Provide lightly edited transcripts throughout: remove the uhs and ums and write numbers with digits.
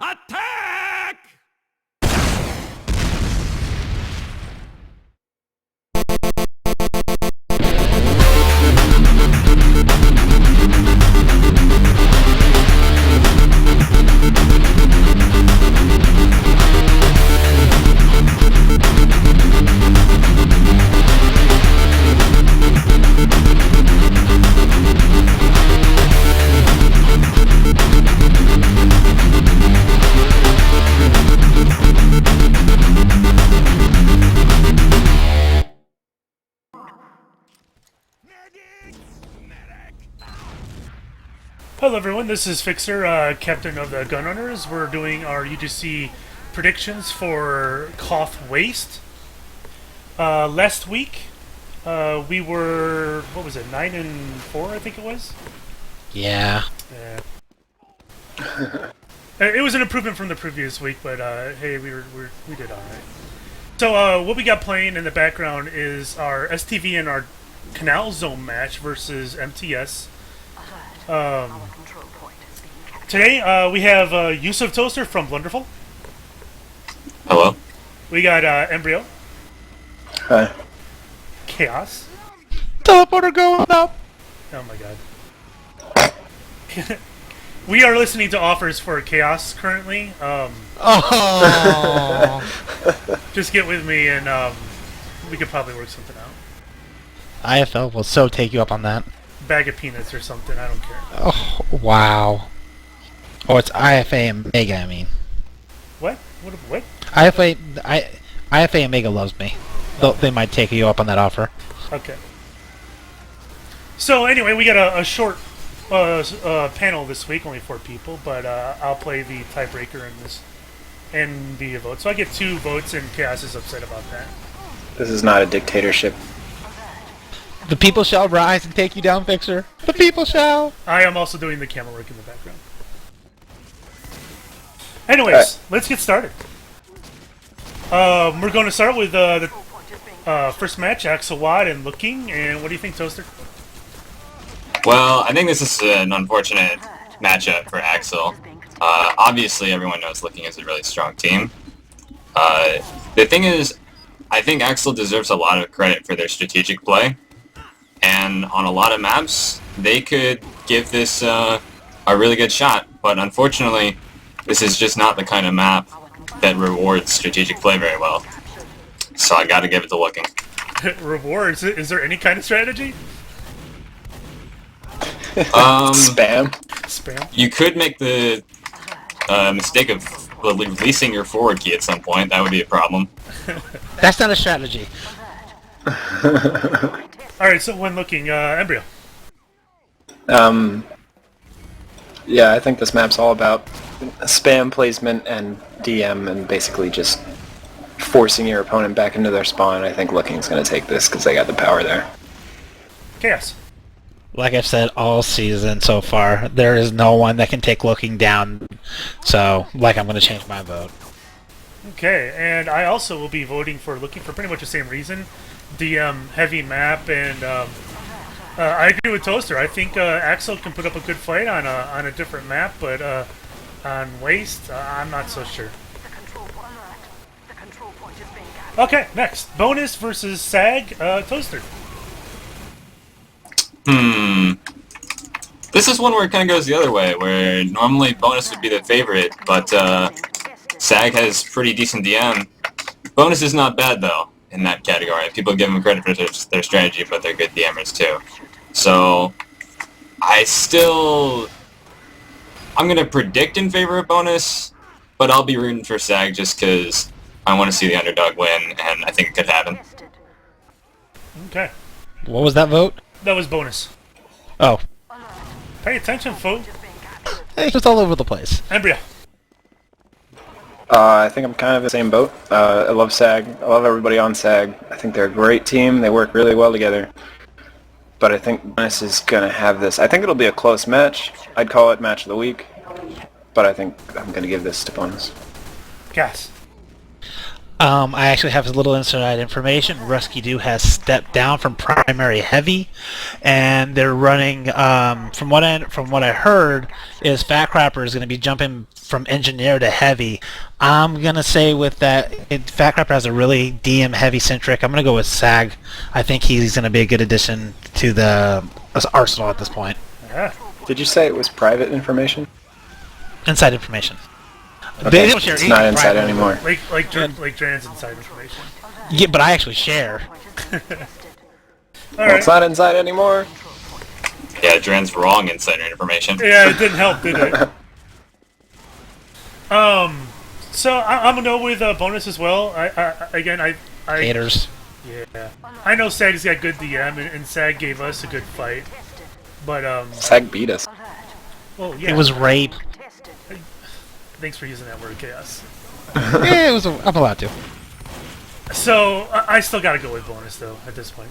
Attack! Hello everyone, this is Fixer, captain of the gunRunners. We're doing our UGC predictions for Koth Waste. Last week, we were, 9-4 I think it was? Yeah. It was an improvement from the previous week, but hey, we did alright. So what we got playing in the background is our STV and our Canal Zone match versus MTS. Today we have Yusuf Toaster from Blunderful. Hello. We got Embryo. Hi. Chaos. Teleporter going up! Oh my god. We are listening to offers for Chaos currently. Just get with me and we could probably work something out. IFL will so take you up on that. Bag of peanuts or something, I don't care. Oh, wow. Oh, it's IFA Omega, I mean. What? What? IFA Omega loves me. They might take you up on that offer. Okay. So anyway, we got a short panel this week, only 4 people, but I'll play the tiebreaker in this and be a vote. So I get 2 votes, and Chaos is upset about that. This is not a dictatorship. The people shall rise and take you down, Fixer. The people shall. I am also doing the camera work in the background. Anyways, let's get started. We're going to start with the first match, Axel and Looking. And what do you think, Toaster? Well, I think this is an unfortunate matchup for Axel. Obviously, everyone knows Looking is a really strong team. The thing is, I think Axel deserves a lot of credit for their strategic play. And on a lot of maps, they could give this a really good shot. But unfortunately, this is just not the kind of map that rewards strategic play very well. So I gotta give it to Looking. Rewards? Is there any kind of strategy? Spam? You could make the mistake of releasing your forward key at some point. That would be a problem. That's not a strategy. Alright, so when Looking, Embryo. Yeah, I think this map's all about spam placement and DM and basically just forcing your opponent back into their spawn. I think Looking's going to take this because they got the power there. Chaos. Like I've said all season so far, there is no one that can take Looking down. So, I'm going to change my vote. Okay, and I also will be voting for Looking for pretty much the same reason. DM heavy map, and I agree with Toaster. I think Axel can put up a good fight on a different map, but on Waste, I'm not so sure. Okay, next. Bonus versus SAG, Toaster. This is one where it kind of goes the other way, where normally Bonus would be the favorite, but SAG has pretty decent DM. Bonus is not bad, though, in that category. People give them credit for their strategy, but they're good DMers, too. So, I'm going to predict in favor of Bonus, but I'll be rooting for SAG just because I want to see the underdog win, and I think it could happen. Okay. What was that vote? That was Bonus. Oh. Pay attention, folks. It's just all over the place. Embryo. I think I'm kind of in the same boat. I love SAG. I love everybody on SAG. I think they're a great team. They work really well together. But I think Bonus is going to have this. I think it'll be a close match. I'd call it match of the week. But I think I'm going to give this to Bonus. Gas. I actually have a little inside information. Rusky Doo has stepped down from primary heavy, and they're running. From what I heard, is Fat Crapper is going to be jumping from engineer to heavy. I'm gonna say with that, Fat Crapper has a really DM heavy centric. I'm gonna go with Sag. I think he's going to be a good addition to the arsenal at this point. Yeah. Did you say it was private information? Inside information. Okay. They don't share It's not inside private- anymore. Like Dran's inside information. Yeah, but I actually share. All Well, right. it's not inside anymore. Yeah, Dran's wrong insider information. Yeah, it didn't help, did it? So I'm gonna go with bonus as well. I Haters. yeah. I know Sag's got good DM, and Sag gave us a good fight, but Sag beat us. well, yeah. It was rape. Thanks for using that word, chaos. Yeah, it was. I'm allowed to. So I still gotta go with bonus though at this point.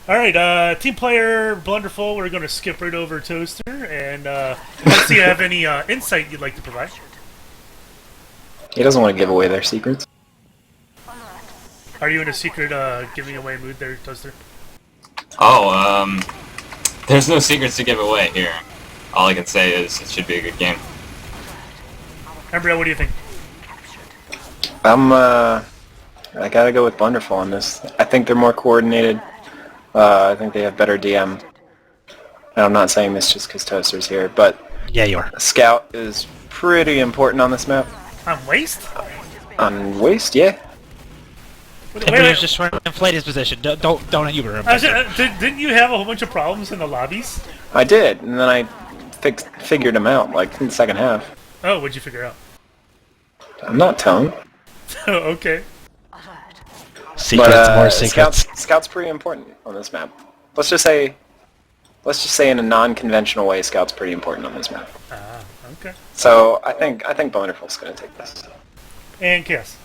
All right, team player Blunderful. We're gonna skip right over Toaster, and let's see if you have any insight you'd like to provide. He doesn't want to give away their secrets. Are you in a secret giving away mood there, Toaster? Oh, there's no secrets to give away here. All I can say is it should be a good game. Embryo, what do you think? I gotta go with Blunderful on this. I think they're more coordinated. I think they have better DM. And I'm not saying this just because Toaster's here, but Yeah, you are. Scout is pretty important on this map. On waste? On Waste, yeah. Timber's just trying to inflate his position. Don't humor him. Didn't you have a whole bunch of problems in the lobbies? I did, and then I figured them out, like, in the second half. Oh, what'd you figure out? I'm not telling. Okay. Secrets, But more secrets. Scout's pretty important on this map. Let's just say in a non-conventional way, Scout's pretty important on this map. Ah, okay. So I think Blunderful's gonna take this. And Chaos.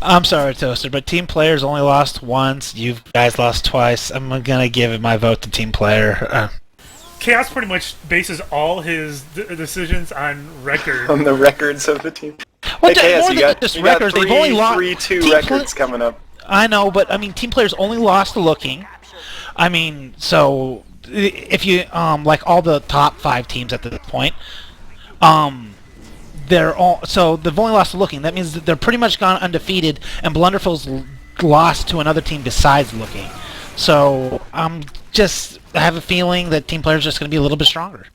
I'm sorry, Toaster, but team players only lost once. You guys lost twice. I'm gonna give my vote to team player. Chaos pretty much bases all his decisions on record. On the records of the team. Well, Hey, Chaos, more you than got, just you got records, three, they've only lost 3-2 team records coming up. I know, but I mean, team players only lost to Looking. I mean, so if you like all the top 5 teams at this point, they're all they've only lost to Looking. That means that they're pretty much gone undefeated, and Blunderful's lost to another team besides Looking. So I have a feeling that team players are just going to be a little bit stronger.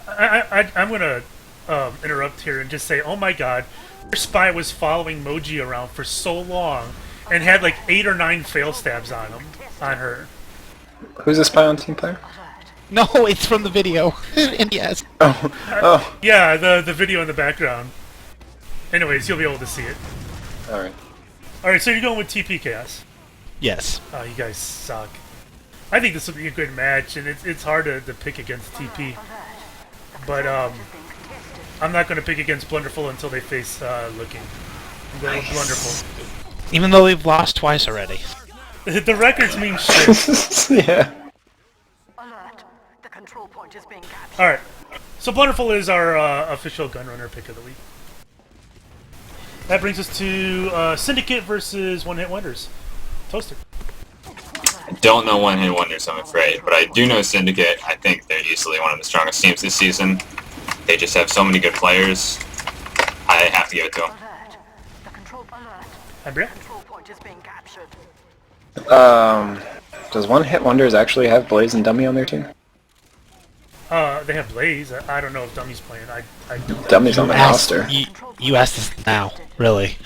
I'm gonna interrupt here and just say, oh my god, your spy was following Moji around for so long and had like 8 or 9 fail stabs on her. Who's the spy on team player? No, it's from the video. And yes. Oh, Yeah, the video in the background. Anyways, you'll be able to see it. alright. Alright, so you're going with TP Chaos. Yes. Oh, you guys suck. I think this will be a good match, and it's hard to pick against TP. But I'm not going to pick against Blunderful until they face Looking. I'm going with Blunderful. Even though they've lost twice already. The records mean shit. Yeah. Alert. The control point is being captured. Alright, so Blunderful is our official gunrunner pick of the week. That brings us to Syndicate versus One Hit Wonders. Toaster. I don't know One Hit Wonders, I'm afraid, but I do know Syndicate. I think they're easily one of the strongest teams this season. They just have so many good players. I have to give it to them. Alert. The control alert. Embryo? Control point is being captured. Does One Hit Wonders actually have Blaze and Dummy on their team? They have Blaze. I don't know if Dummy's playing. I don't. Dummy's on the Ask- roster. You asked this now, really.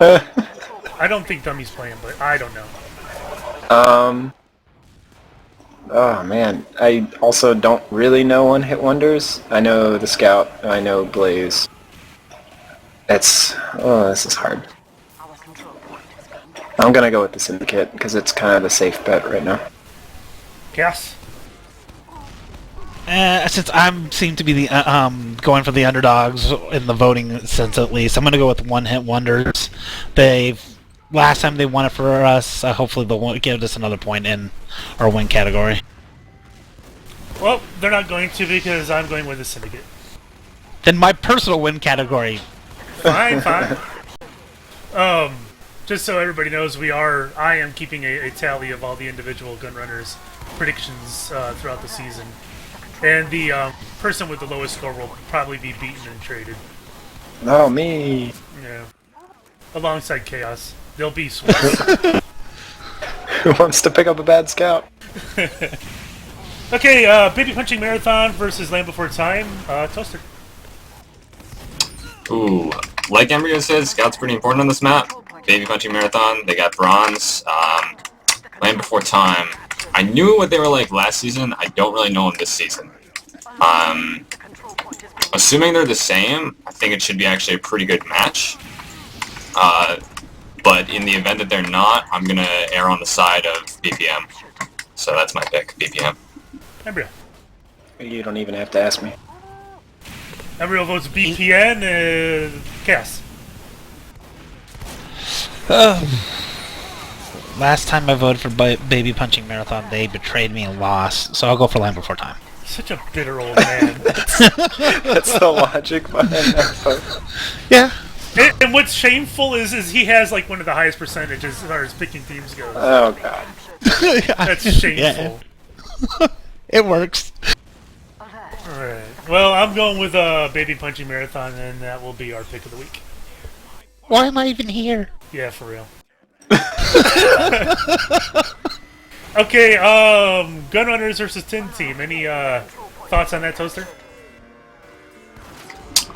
I don't think Dummy's playing, but I don't know. Oh man, I also don't really know One Hit Wonders. I know the Scout, and I know Blaze. This is hard. Our control point is being captured. I'm gonna go with the Syndicate, because it's kind of a safe bet right now. Chaos? Since I seem to be the going for the underdogs in the voting sense, at least, I'm gonna go with One Hit Wonders. Last time they won it for us. Hopefully they'll give us another point in our win category. Well, they're not going to because I'm going with the Syndicate. Then my personal win category. Fine, fine. Just so everybody knows, I am keeping a tally of all the individual gunRunners predictions throughout the season. And the person with the lowest score will probably be beaten and traded. Oh, me. Yeah. Alongside Chaos. They'll be swept. Who wants to pick up a bad scout? Okay, Baby Punching Marathon versus Land Before Time. Toaster. Ooh, like Embryo said, Scout's pretty important on this map. Baby Punching Marathon, they got bronze. Land Before Time. I knew what they were like last season. I don't really know them this season. Assuming they're the same, I think it should be actually a pretty good match. But in the event that they're not, I'm going to err on the side of BPM. So that's my pick, BPM. Embryo. You don't even have to ask me. Embryo votes BPN. Chaos. Last time I voted for Baby Punching Marathon, they betrayed me and lost, so I'll go for Land Before Time. Such a bitter old man. That's the logic behind that part. Yeah. And what's shameful is he has like one of the highest percentages as far as picking teams goes. Oh, God. That's shameful. Yeah. It works. Alright. Well, I'm going with Baby Punching Marathon, and that will be our pick of the week. Why am I even here? Yeah, for real. Okay, gunRunners versus Tin Team. Any thoughts on that, Toaster?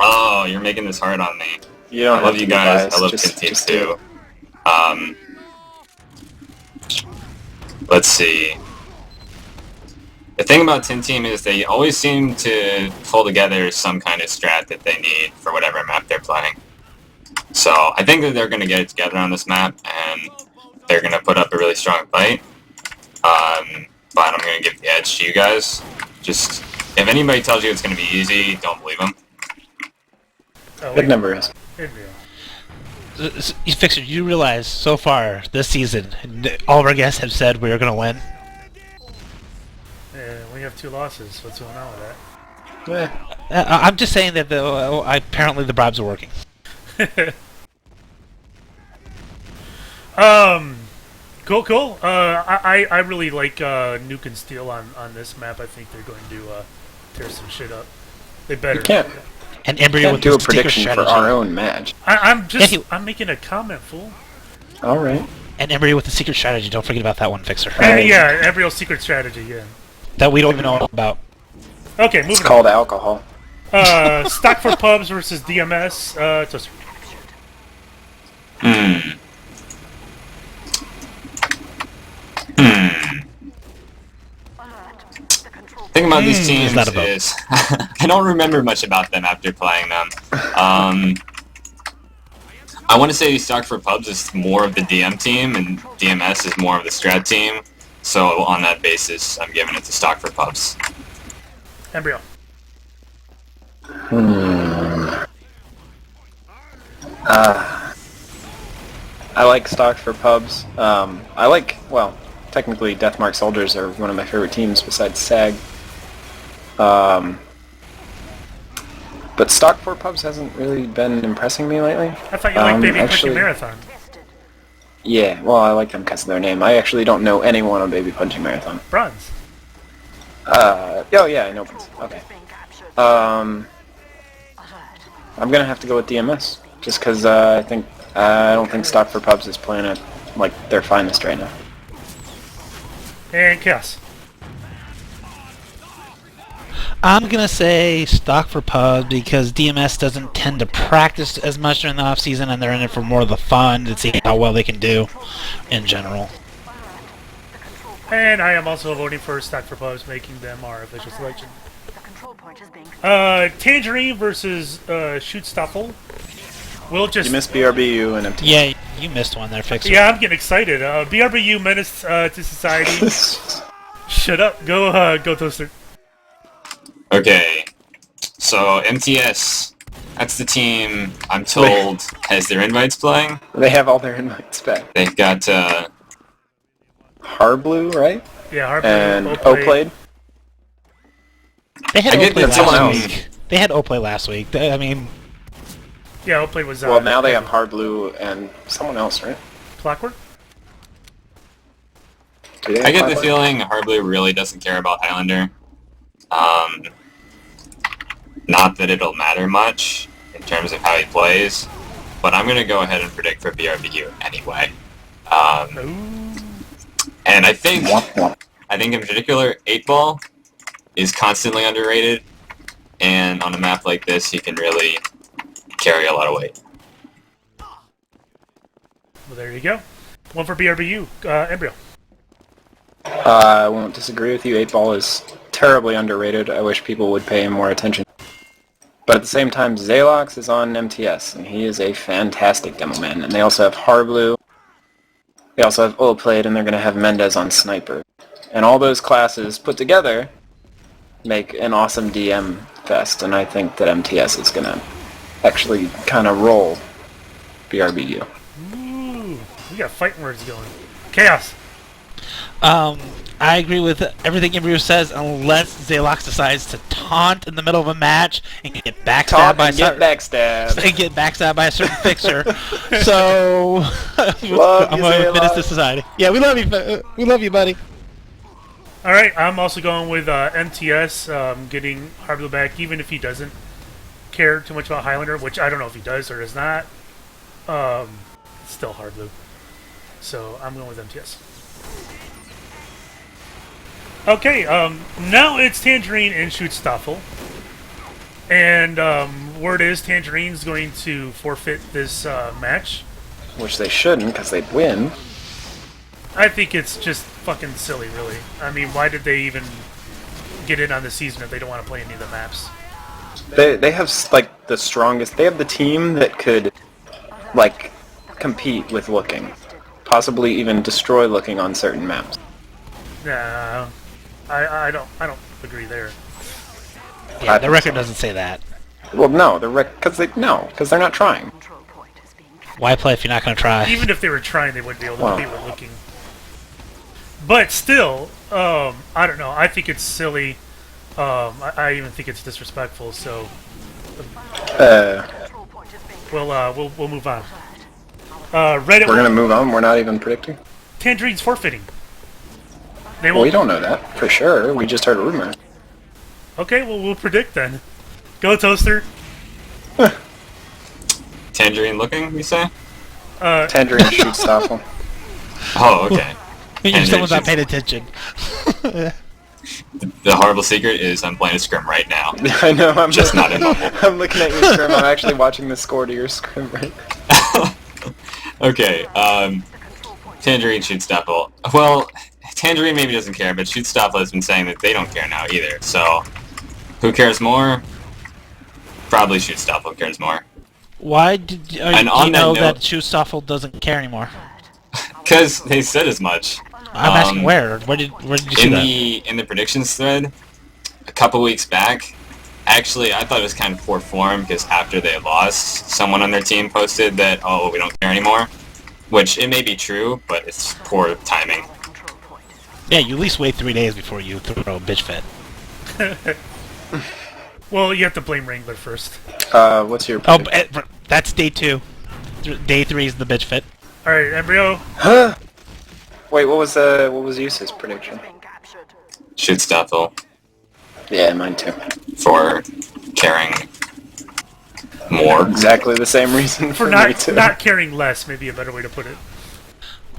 Oh, you're making this hard on me. You don't I love have you to be guys. biased, I love just- Tin Team just do too. Let's see. The thing about Tin Team is they always seem to pull together some kind of strat that they need for whatever map they're playing. So I think that they're going to get it together on this map, and they're going to put up a really strong fight. But I'm going to give the edge to you guys. Just, if anybody tells you it's going to be easy, don't believe them. Oh, Big number is. Embryo. Fixer, you realize so far this season, all of our guests have said we're going to win? Yeah, we have 2 losses. What's going on with that? I'm just saying that apparently the bribes are working. Cool. I really like Nuke and Steel on this map. I think they're going to tear some shit up. They better. You can't, And Embryo with do the a sticker prediction for strategy. our own match. I'm making a comment, fool. All right. And Embryo with the secret strategy. Don't forget about that one, Fixer. Yeah, Embryo's secret strategy. Yeah. That we don't even know about. Okay, It's moving called alcohol. on. Stock for Pubs versus DMS. Toaster. The thing about these teams not a vote. is I don't remember much about them after playing them. I want to say Stock for Pubs is more of the DM team, and DMS is more of the strat team. So on that basis, I'm giving it to Stock for Pubs. Embryo. I like Stock for Pubs. I like, well, technically Deathmark Soldiers are one of my favorite teams besides SAG. But Stock for Pubs hasn't really been impressing me lately. I thought you liked Baby actually- Punching Marathon. Yeah, well, I like them because of their name. I actually don't know anyone on Baby Punching Marathon. Bronze. Oh yeah, I know. Okay. I'm gonna have to go with DMS, just because I don't think Stock for Pubs is playing at like their finest right now. And Chaos. I'm gonna say Stock for Pubs because DMS doesn't tend to practice as much during the off season, and they're in it for more of the fun to see how well they can do in general. And I am also voting for Stock for Pubs, making them our official selection. The control point is being Tangerine versus Sho Stuffle. We'll just... You missed BRBU and MT. Yeah, you missed one there, Fixer. Yeah, I'm getting excited. BRBU Menace to Society. Shut up. Go Toaster. Okay, so MTS, that's the team I'm told has their invites playing. They have all their invites back. They've got Harblu, right? Yeah, Harper. And O-Played. They had I get Oplay that someone last else- week. They had Oplay last week. I mean, Yeah, outplayed was... Well, now they have Hard Blue and someone else, right? Clockwork? Do they I have get the Clockwork? feeling Hardblue really doesn't care about Highlander. Not that it'll matter much in terms of how he plays, but I'm gonna go ahead and predict for BRBU anyway. Ooh. And I think Womp womp. in particular, 8-Ball is constantly underrated, and on a map like this, he can really carry a lot of weight. Well, there you go. One for BRBU. Embryo. I won't disagree with you. 8-Ball is terribly underrated. I wish people would pay him more attention. But at the same time, Zalox is on MTS, and he is a fantastic demo man. And they also have Harblu. They also have Ulplate, and they're going to have Mendez on Sniper. And all those classes put together make an awesome DM fest, and I think that MTS is going to actually kind of roll BRBU. Ooh. We got fighting words going. Chaos. I agree with everything Embryo says, unless Zalox decides to taunt in the middle of a match and get backstabbed by a certain fixer. So I'm going with Menace to Society. Yeah, we love you. We love you, buddy. All right, I'm also going with MTS getting Harblu back, even if he doesn't care too much about Highlander, which I don't know if he does or does not. Still Harblu. So I'm going with MTS. Okay, now it's Tangerine and Sho Stuffle. And word is Tangerine's going to forfeit this match. Which they shouldn't, because they'd win. I think it's just fucking silly, really. I mean, why did they even get in on the season if they don't want to play any of the maps? They have, like, the strongest... They have the team that could, like, compete with Looking. Possibly even destroy Looking on certain maps. Nah, I don't agree there. Yeah, the record doesn't say that. Well, no, because they're not trying. Why play if you're not going to try? Even if they were trying, they wouldn't be able to compete with Looking. But still, I don't know. I think it's silly. I even think it's disrespectful. So we'll move on. Reddit. We're gonna move on. We're not even predicting. Tangerine's forfeiting. They Well, won't. we don't know that for sure. We just heard a rumor. Okay, well we'll predict then. Go Toaster. Tangerine Looking, you say? Tangerine Sho Stuffle. Oh, okay. You're someone's not paying attention. The horrible secret is I'm playing a scrim right now. I know. I'm Just not in bubble. I'm looking at your scrim. I'm actually watching the score to your scrim right now. Okay, Tangerine Sho Stuffle. Well, Tangerine maybe doesn't care, but Sho Stuffle has been saying that they don't care now either. So, who cares more? Probably Sho Stuffle cares more. Why did you know that Sho Stuffle doesn't care anymore? Because they said as much. I'm asking where. Where did you see that? In the predictions thread, a couple weeks back. Actually, I thought it was kind of poor form because after they lost, someone on their team posted that, oh, we don't care anymore. Which, it may be true, but it's poor timing. Yeah, you at least wait 3 days before you throw a bitch fit. Well, you have to blame Wrangler first. What's your prediction? That's day 2. Day 3 is the bitch fit. All right, Embryo. Huh? Wait, what was Yusa's prediction? Sho Stuffle Yeah, mine too. for caring more. Exactly the same reason For me too. not caring less, maybe a better way to put it.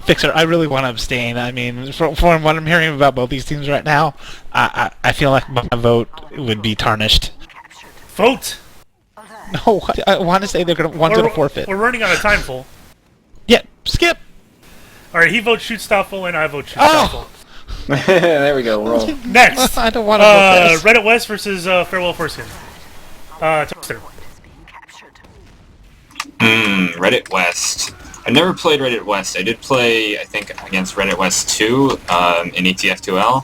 Fixer, I really want to abstain. I mean, from what I'm hearing about both these teams right now, I feel like my vote would be tarnished. Vote. No, I want to say they're going to want to forfeit. We're running out of time, full. Yeah, skip. All right, he votes Sho Stuffle, and I vote Sho Oh! Stuffle. There we go. Roll. Next, I don't want to vote this. Reddit West versus Farewell Foreskin. Toaster. Reddit West. I never played Reddit West. I did play, I think, against Reddit West 2 in ETF2L,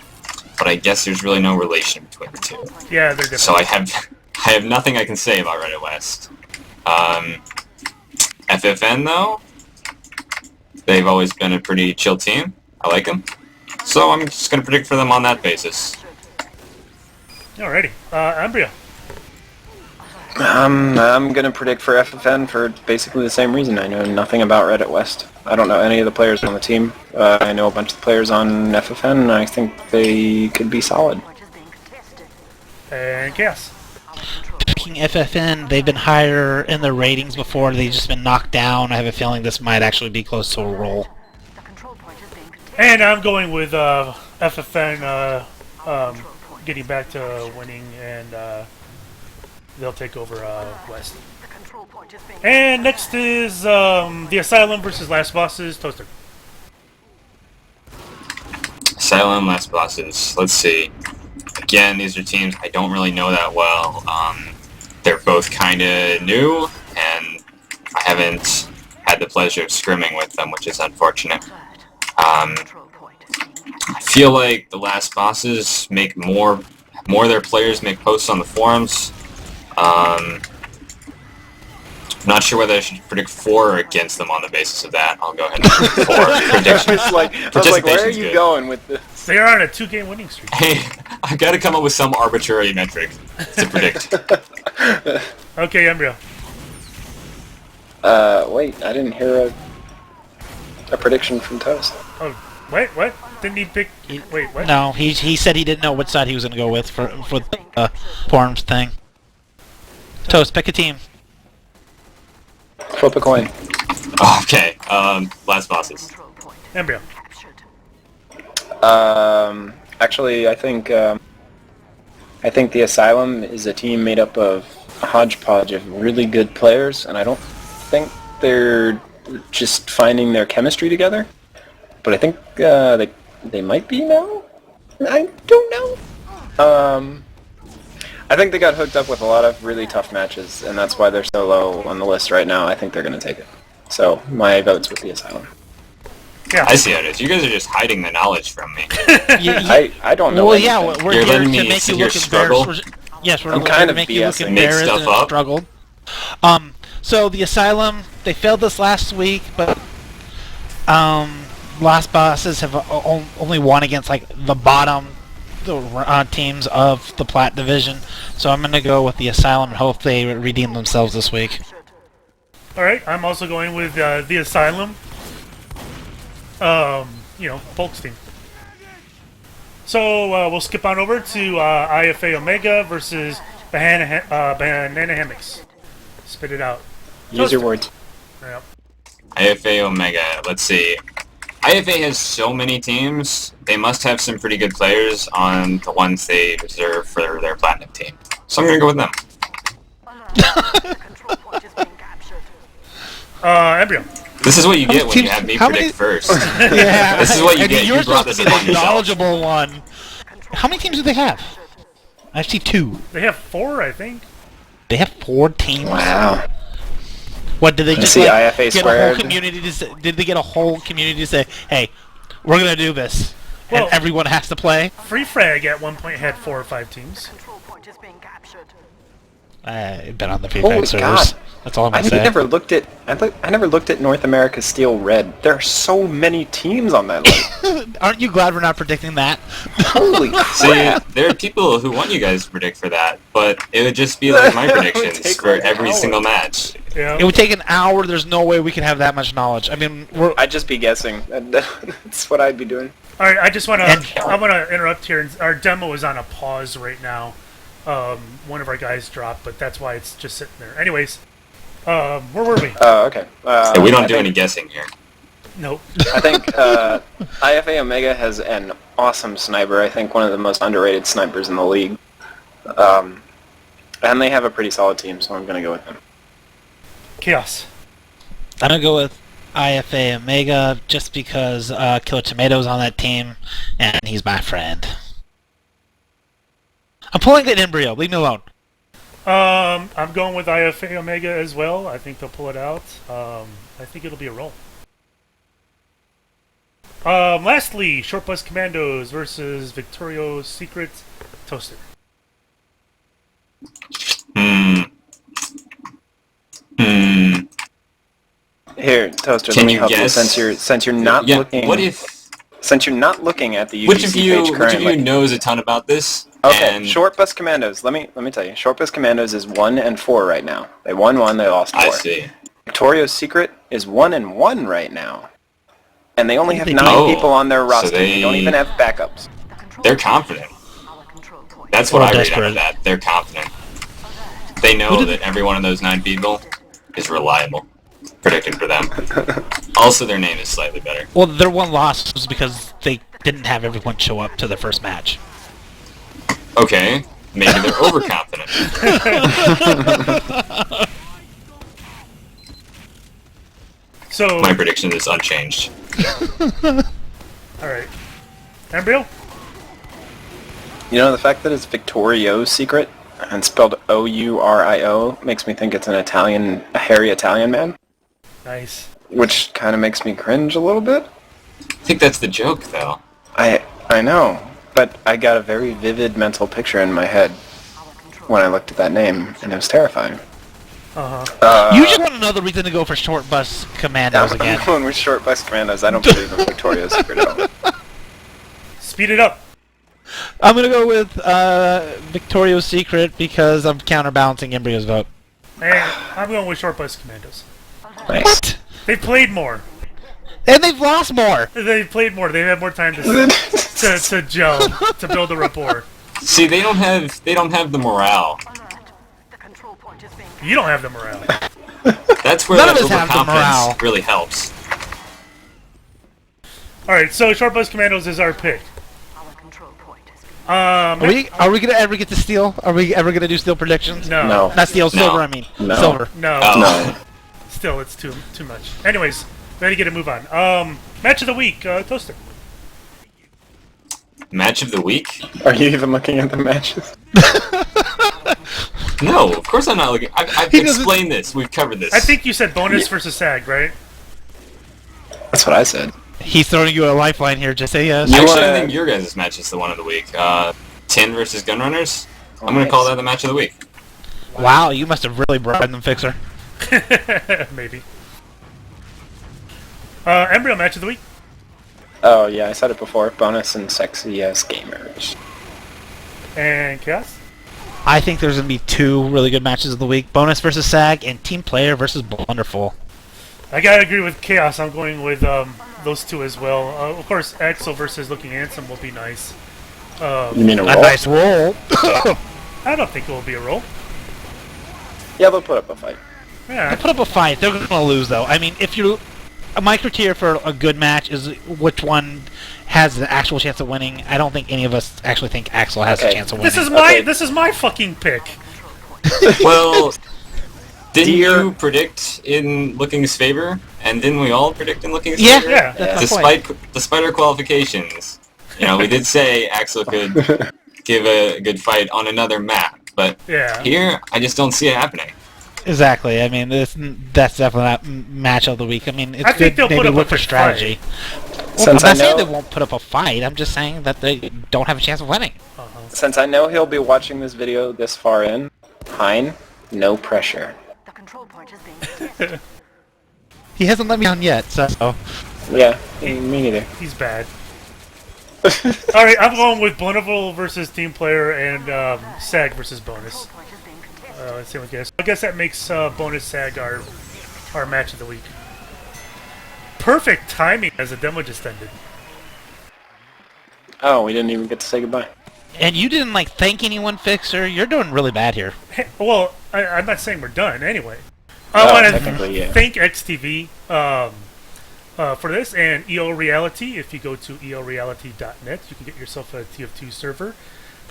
but I guess there's really no relation between the two. Yeah, they're different. So I have nothing I can say about Reddit West. FFN though, they've always been a pretty chill team. I like them. So I'm just gonna predict for them on that basis. Alrighty, Embryo. I'm gonna predict for FFN for basically the same reason. I know nothing about Reddit West. I don't know any of the players on the team. I know a bunch of the players on FFN, and I think they could be solid. Point is being contested. And Chaos. Picking FFN, they've been higher in the ratings before. They've just been knocked down. I have a feeling this might actually be close to a roll. The control point is being contested. And I'm going with FFN getting back to winning, and they'll take over West. The control point is being And next is the Asylum versus Last Bosses. Toaster. Asylum, Last Bosses. Let's see. Again, these are teams I don't really know that well. They're both kind of new, and I haven't had the pleasure of scrimming with them, which is unfortunate. control point is being I feel like the Last Bosses make more of their players make posts on the forums. I'm not sure whether I should predict for or against them on the basis of that. I'll go ahead and predict for. I was like, where are you going with this? They are on a 2-game winning streak. Hey, I've got to come up with some arbitrary metric to predict. Okay, Embryo. Wait, I didn't hear a prediction from Toast. Oh, wait, what? Didn't he pick? Wait, what? No, he said he didn't know what side he was going to go with for the forums thing. Toast, pick a team. Flip a coin. Okay, Last Bosses. control point Embryo. captured. Actually, I think the Asylum is a team made up of a hodgepodge of really good players, and I don't think they're just finding their chemistry together. But I think they might be now. I don't know. I think they got hooked up with a lot of really tough matches, and that's why they're so low on the list right now. I think they're going to take it. So my vote's with the Asylum. Yeah. I see how it is. You guys are just hiding the knowledge from me. I don't know. Well, anything. yeah, we're You're here letting to me make sit you here look struggle? embarrassed. Yes, we're I'm here kind to of make you look BSing. Make embarrassed stuff and up? struggled. So the Asylum, they failed this last week, but Last Bosses have only won against like the bottom teams of the Plat Division. So I'm gonna go with the Asylum and hope they redeem themselves this week. Alright, I'm also going with the Asylum. Polk's team. So we'll skip on over to IFA Omega versus Banana Hammocks. Spit it out. Use your words. Yep. IFA Omega, let's see. IFA has so many teams, they must have some pretty good players on the ones they reserve for their Platinum team. So I'm going to go with them. The control point is being captured. Embryo. This is what you get when you teams- have me how predict many- first. Yeah, This is what you I mean, get. You're You brought supposed this to be upon the yourself. knowledgeable one. How many teams do they have? I see 2. They have 4, I think. They have 4 teams. Wow. What did they just see like, IFA get a squared. whole community to say, did they get a whole community to say, "Hey, we're gonna do this," Well- and everyone has to play? Free Frag at one point had 4 or 5 teams. Control point is being captured. I've been on the Holy feedback servers. God. That's all I'm I gonna say. never looked at. I never looked at North America Steel Red. There are so many teams on that list. Aren't you glad we're not predicting that? Holy See, crap! there are people who want you guys to predict for that, but it would just be like my That would predictions take for like an every hour. single match. Yeah. It would take an hour. There's no way we can have that much knowledge. I mean, I'd just be guessing. That's what I'd be doing. All right, I just want And- to. I want to interrupt here. Our demo is on a pause right now. One of our guys dropped, but that's why it's just sitting there. Anyways, where were we? Oh, okay. Yeah, we don't I do any think- guessing here. Nope. I think IFA Omega has an awesome sniper. I think one of the most underrated snipers in the league. And they have a pretty solid team, so I'm going to go with them. Chaos. I'm gonna go with IFA Omega just because Killer Tomato's on that team, and he's my friend. I'm pulling an embryo. Leave me alone. I'm going with IFA Omega as well. I think they'll pull it out. I think it'll be a roll. Lastly, Short Bus Commandos versus Victorio's Secret Toaster. Here, Toaster, Can let me you help you guess? since you're not Yeah, looking. what if... Since you're not looking at the UGC Which of you currently, knows a ton about this? okay, And Short Bus Commandos. Let me tell you. Short Bus Commandos is 1-4 right now. They won 1, they lost 4. I see. Victorio's Secret is 1-1 right now, and they only have They 9 do. people on their So roster. they- They don't even have backups. They're confident. Our control point. That's what Or I read out desperate. of that. They're confident. They know that every one of those 9 people is reliable. Predicting for them. Also, their name is slightly better. Well, their one loss was because they didn't have everyone show up to their first match. Okay, maybe they're overconfident. So, My prediction is unchanged. alright. Embryo? You know, the fact that it's Victorio's Secret and spelled O-U-R-I-O makes me think it's a hairy Italian man, Nice. which kind of makes me cringe a little bit. I think that's the joke, though. I know, but I got a very vivid mental picture in my head when I looked at that name, and it was terrifying. Uh-huh. You just want another reason to go for Short Bus Commandos again. When we're Short Bus Commandos, I don't believe in Victoria's Secret at all. Speed it up. I'm gonna go with Victorio's Secret because I'm counterbalancing Embryo's vote. And I'm going with Short Bus Commandos. Nice. What? They've played more. And they've lost more. They've played more. They've had more time to gel, to build a rapport. See, they don't have the morale. Alert. The control point is being You don't have the morale. That's where None that of us have the morale. overconfidence really helps. Alright, so Short Bus Commandos is our pick. our control point is being Are we gonna ever get to steal? Are we ever gonna do steal predictions? No. No. Not steal, silver. No. I mean, No. silver. No. Oh. No. Still, it's too much. Anyways, ready to get a move on. Match of the week, Toaster. Match of the week? Are you even looking at the matches? No, of course I'm not looking. I've He doesn't- explained this. We've covered this. I think you said bonus versus SAG, right? That's what I said. He's throwing you a lifeline here. Just say yes. You Actually, wanna- I think your guys' match is the one of the week. Tin versus gunRunners. I'm gonna call that the match of the week. Wow, you must have really bribed them, Fixer. Maybe. Embryo match of the week. Oh yeah, I said it before. Bonus and sexy as gamers. And Chaos. I think there's gonna be 2 really good matches of the week: bonus versus SAG and Team Player versus Blunderful. I gotta agree with Chaos. I'm going with those 2 as well. Of course, Axel versus Looking Handsome will be nice. You mean a A roll? nice roll. I don't think it will be a roll. Yeah, they'll put up a fight. Yeah. Put up a fight. They're gonna lose though. I mean, if you, my criteria for a good match is which one has an actual chance of winning. I don't think any of us actually think Axel has a Okay. chance of winning. This is my fucking pick. Well, didn't Dear- you predict in Looking's favor? And didn't we all predict in Looking's Yeah, favor? Yeah. that's my point. Despite our qualifications, you know, we did say Axel could give a good fight on another map, but Yeah. here I just don't see it happening. Exactly. I mean, that's definitely not match of the week. I mean, it's I think good. they'll Maybe put up look a for good strategy. Well, Since I'm I not saying know- they won't put up a fight. I'm just saying that they don't have a chance of winning. Since I know he'll be watching this video this far in, Hein, no pressure. the control point is being detected. He hasn't let me on yet, so Yeah, me neither. He's bad. Alright, I'm going with Blunderful versus Team Player and SAG versus bonus. Point is being contested. Let's see what guess. I guess that makes bonus SAG our match of the week. Perfect timing as the demo just ended. Oh, we didn't even get to say goodbye. and you didn't like thank anyone, Fixer. You're doing really bad here. Hey, well, I'm not saying we're done anyway. Oh, I want technically, to yeah. thank XTV for this and EO Reality. If you go to eoreality.net, you can get yourself a TF2 server.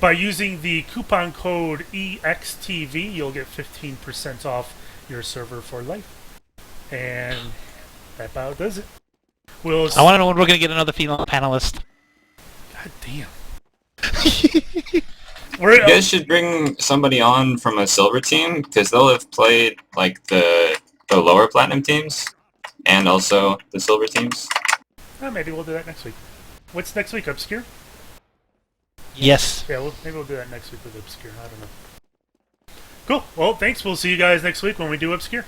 By using the coupon code EXTV, you'll get 15% off your server for life. And that about does it. We'll I want to know when we're going to get another female panelist. God damn. You We're, guys should bring somebody on from a silver team because they'll have played like the lower platinum teams and also the silver teams. maybe we'll do that next week. What's next week? Obscure? Yes. Yeah, maybe we'll do that next week with Obscure. I don't know. Cool. Well, thanks. We'll see you guys next week when we do Obscure.